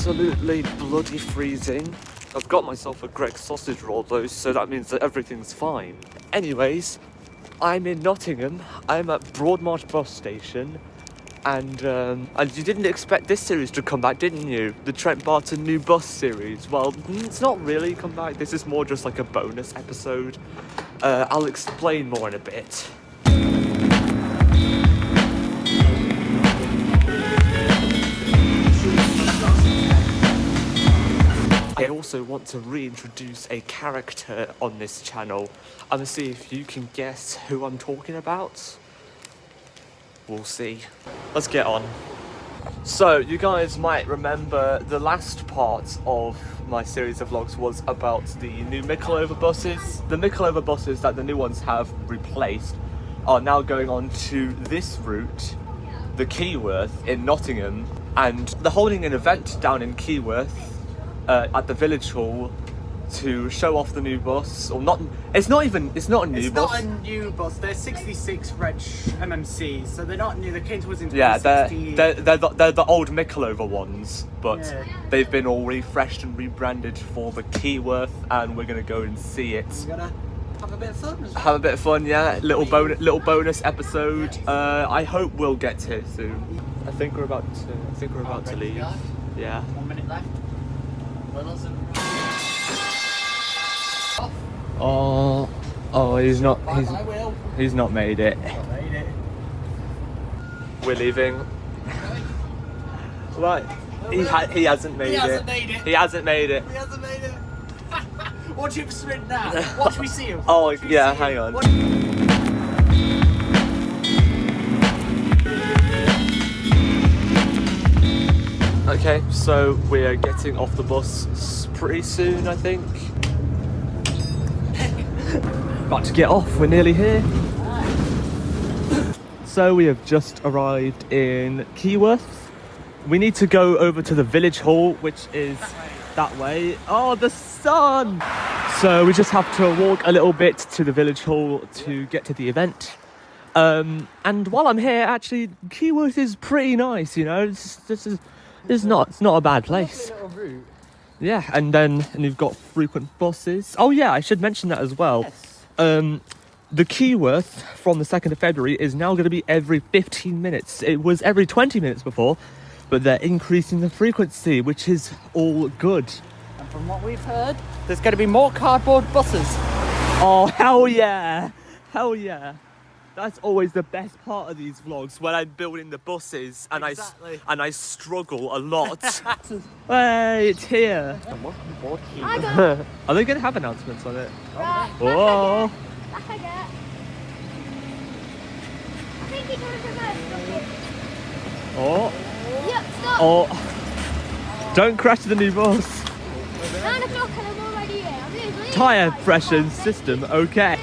absolutely bloody freezing. I've got myself a Greggs sausage roll though, so that means that everything's fine. Anyways, I'm in Nottingham. I'm at Broadmarsh bus station. And you didn't expect this series to come back, didn't you? The Trent Barton new bus series. Well, it's not really come back. This is more just like a bonus episode. I'll explain more in a bit. I also want to reintroduce a character on this channel. I'm gonna see if you can guess who I'm talking about. We'll see. Let's get on. So, you guys might remember the last part of my series of vlogs was about the new mickleover buses. The mickleover buses that the new ones have replaced are now going on to this route, the Keyworth in Nottingham, and they're holding an event down in Keyworth at the village hall to show off the new bus, or not. It's not a new bus. It's not a new bus. They're 66 reg MMCs, so they're not new. The kit was in 2016. Yeah, they're the old mickleover ones, but they've been all refreshed and rebranded for the Keyworth, and we're gonna go and see it. We're gonna have a bit of fun. Have a bit of fun, yeah. Little bonus episode. I hope we'll get here soon. I think we're about to leave. Yeah. 1 minute left. Oh, he's not made it. We're leaving. Right. He hasn't made it. He hasn't made it. Watch him sprint now. Watch me see him. Oh, yeah, hang on. Okay, so we're getting off the bus pretty soon, I think. About to get off, we're nearly here. So we have just arrived in Keyworth. We need to go over to the village hall, which is that way. Oh, the sun! So we just have to walk a little bit to the village hall to get to the event. And while I'm here, actually, Keyworth is pretty nice, you know. It's not a bad place. Yeah, and you've got frequent buses. Oh yeah, I should mention that as well. Yes. The Keyworth from the 2nd of February is now going to be every 15 minutes. It was every 20 minutes before, but they're increasing the frequency, which is all good. And from what we've heard, there's going to be more cardboard buses. Oh, hell yeah! Hell yeah! That's always the best part of these vlogs, when I'm building the buses and I struggle a lot. Hey, it's here. Are they going to have announcements on it? Oh. I think he's going to reverse. Oh. Yep, stop. Oh. Don't crash the new bus. 9 o'clock and I'm already here. Tyre pressure system, okay.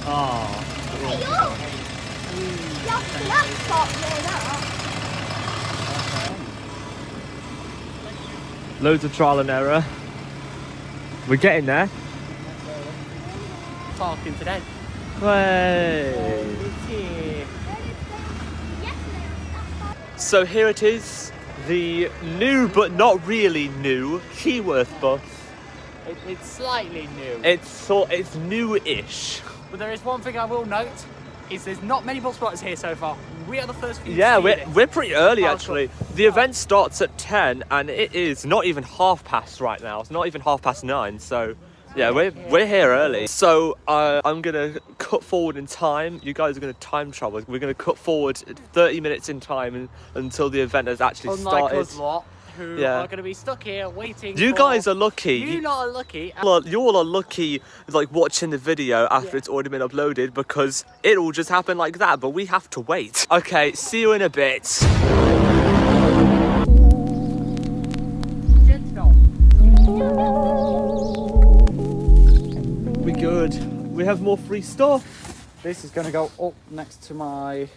Oh. Loads of trial and error. We're getting there. Parking today. Hey. So here it is, the new but not really new Keyworth bus. It's slightly new. It's new-ish. But there is one thing I will note, is there's not many bus spotters here so far. We are the first few Yeah, to see we're pretty early actually. The event starts at 10 and it is not even 9:30 right now. It's not even 9:30, so yeah, we're here early. So I'm gonna cut forward in time. You guys are gonna time travel. We're gonna cut forward 30 minutes in time until the event has actually started. Unlike us lot, who are going to be stuck here waiting. You guys are lucky. You lot are lucky. You all are lucky, like watching the video after it's already been uploaded, because it will just happen like that. But we have to wait. Okay, see you in a bit. We good. We have more free stuff. This is going to go up next to my.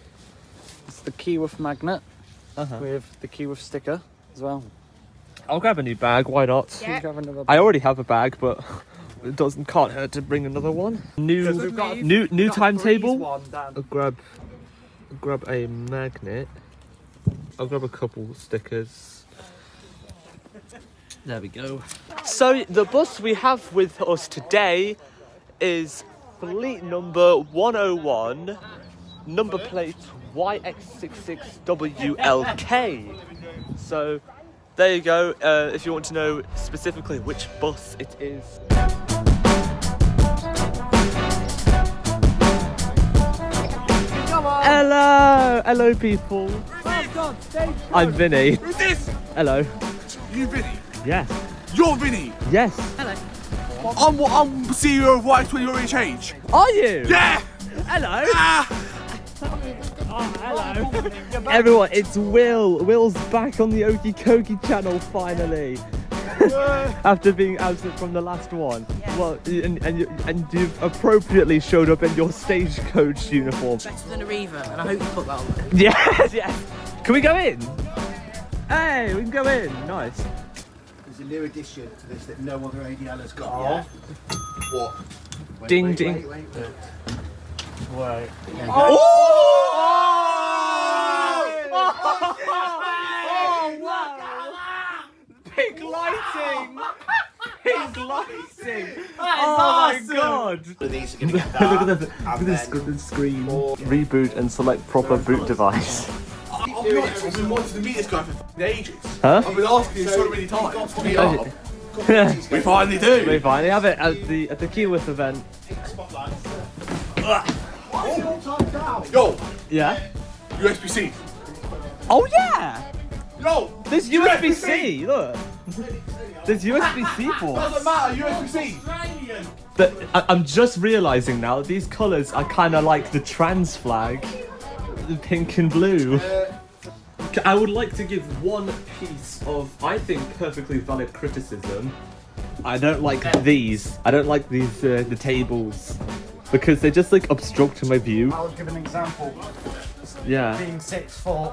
It's the Keyworth magnet with the Keyworth sticker as well. I'll grab a new bag, why not? Yeah. Grab another I already have a bag, but it can't hurt to bring another one. New timetable. I'll grab a magnet. I'll grab a couple stickers. There we go. So the bus we have with us today is fleet number 101, number plate YX66WLK. So there you go, if you want to know specifically which bus it is. Hello people. I'm Vinny. Who's this? Hello. You Vinny? Yes. You're Vinny? Yes. I'm CEO of YX20 Change. Are you? Yeah! Hello. Ah! Hello. Everyone, it's Will. Will's back on the Okie Cokie channel finally. After being absent from the last one. Well, and you've appropriately showed up in your stagecoach uniform. Better than a Reaver, and I hope you put that on there. Yes, yes. Can we go in? Hey, we can go in. Nice. There's a new addition to this that no other ADL has got. Yeah. What? Wait, Ding, wait, ding. Wait. Wait. Oh! Pink lighting! Pink lighting! That is Oh awesome. my god! These are going to get that. Look at the screen. Reboot and select proper boot device. I'll be honest, I've been wanting to meet this guy for ages. Huh? I've been asking you so many times. We We finally do. finally have it at the Keyworth event. Yo, Yeah? USB-C. Oh yeah! Yo, There's USB-C, look! There's USB-C doesn't ports. matter, USB-C. But I'm just realising now, these colours are kind of like the trans flag. The pink and blue. I would like to give one piece of, I think, perfectly valid criticism. I don't like these. I don't like these, the tables. Because they just like obstruct my view. I'll give an example. Yeah. Being 6 foot,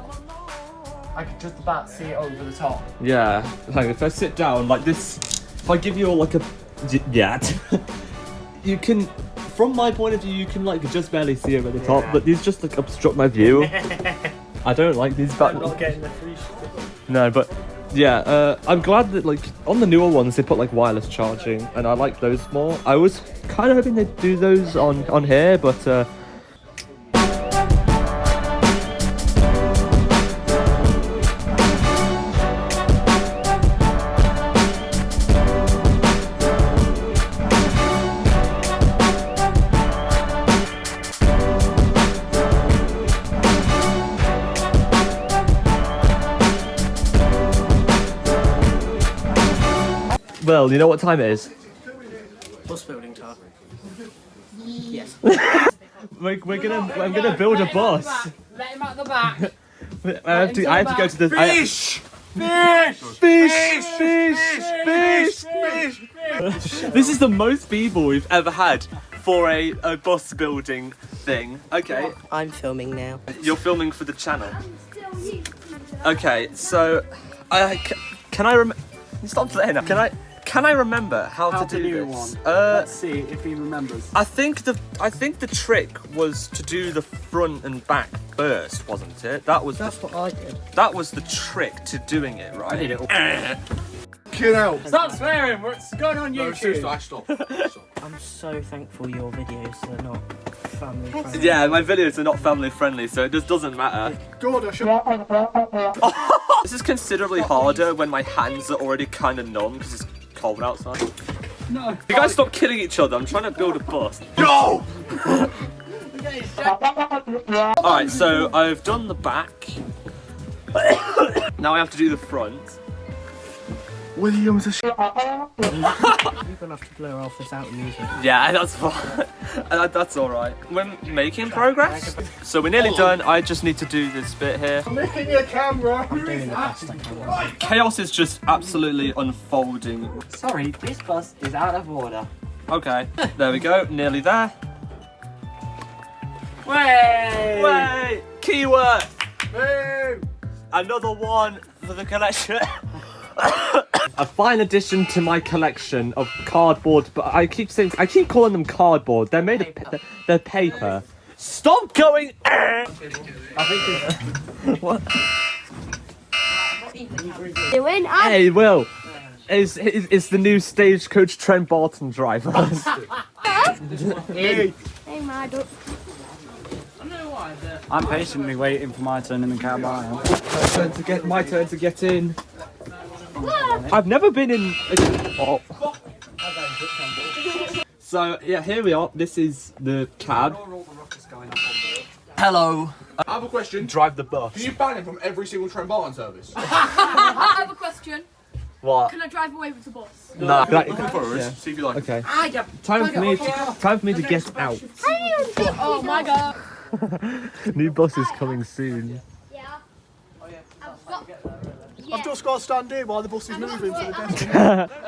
I could just about see it over the top. Yeah. Like if I sit down like this, if I give you all like a, yeah. You can, from my point of view, you can like just barely see over the top, but these just like obstruct my view. I don't like these back. I'm not getting the free shit. No, but yeah, I'm glad that like on the newer ones they put like wireless charging, and I like those more. I was kind of hoping they'd do those on here, but well, you know what time it is? Bus building time. Yes. I'm gonna build a bus. Let him out the back. I have to go to the Fish! Fish! This is the most people we've ever had for a bus building thing. Okay, I'm filming now. you're filming for the channel. Still you. Okay, so can I stop playing. Can I remember how to do new this? one. Let's see if he remembers. I think the trick was to do the front and back first, wasn't it? That's what I did. That was the trick to doing it, right? Get out. Stop swearing, it's going on No, YouTube. seriously, stop. I'm so thankful your videos are not family friendly. Yeah, my videos are not family friendly, so it just doesn't matter. God, I should. This is considerably harder when my hands are already kind of numb because it's cold outside. No. You guys stop killing each other. I'm trying to build a bus. Yo! Alright, so I've done the back. Now I have to do the front. Williams a You're gonna have to blur off this out music. Yeah, that's fine. That's alright. We're making progress. So we're nearly done. I just need to do this bit here. Licking your camera. I'm doing the best I can. Chaos is just absolutely unfolding. Sorry, this bus is out of order. Okay, there we go. Nearly there. Way! Wait! Keyword! Hey! Another one for the collection. A fine addition to my collection of cardboard, but I keep calling them cardboard. They're made of they're paper. Stop going. I think what? Doing? Hey, Will. Is the new stagecoach Trentbarton driver? Hey. Hey, my duck. I'm patiently waiting for my turn in the car bar. My turn to get in. I've never been in. Oh. So yeah, here we are. This is the cab. Hello. I have a question. Drive the bus. Can you ban him from every single Trentbarton service? I have a question. What? Can I drive away with the bus? No. Looking for us. See if you like. Okay. Time for me to get out. Oh my god. New bus is coming soon. Yeah. I've just got to stand here while the bus is moving to the desk.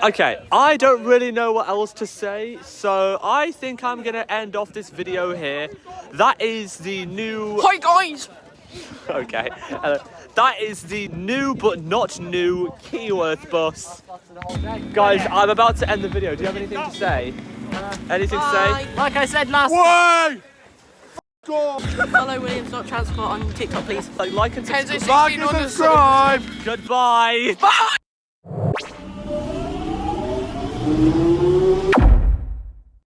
Okay, I don't really know what else to say, so I think I'm gonna end off this video here. That is the new. Hi guys! Okay, that is the new but not new Keyworth bus. Guys, I'm about to end the video. Do you have anything to say? Anything to say? Like I said last Way! follow Williams.transport on TikTok, please. Like and subscribe. Like and subscribe! Goodbye. Bye.